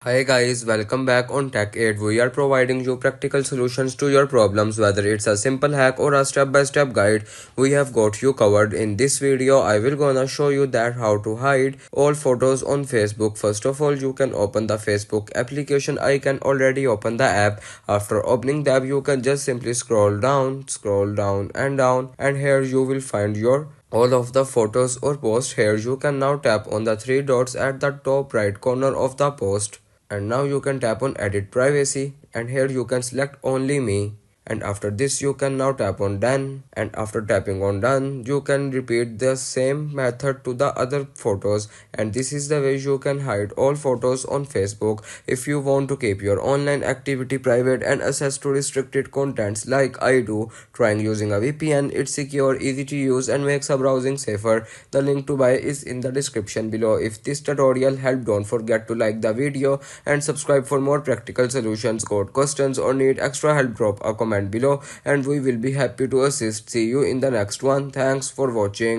Hi guys, welcome back on Tech Aid. We are providing you practical solutions to your problems, whether it's a simple hack or a step-by-step guide. We have got you covered. In this video, I will gonna show you that how to hide all photos on Facebook. First of all, you can open the Facebook application. I can already open the app. After opening the app, you can just simply scroll down and here you will find your all of the photos or posts. Here you can now tap on the three dots at the top right corner of the post, and now you can tap on edit privacy, and here you can select only me, and after this you can now tap on done, and after tapping on done you can repeat the same method to the other photos, and this is the way you can hide all photos on Facebook. If you want to keep your online activity private and access to restricted contents like I do, trying using a VPN. It's secure, easy to use, and makes a browsing safer. The link to buy is in the description below. If this tutorial helped, don't forget to like the video and subscribe for more practical solutions. Got questions or need extra help, drop a comment below and we will be happy to assist. See you in the next one. Thanks for watching.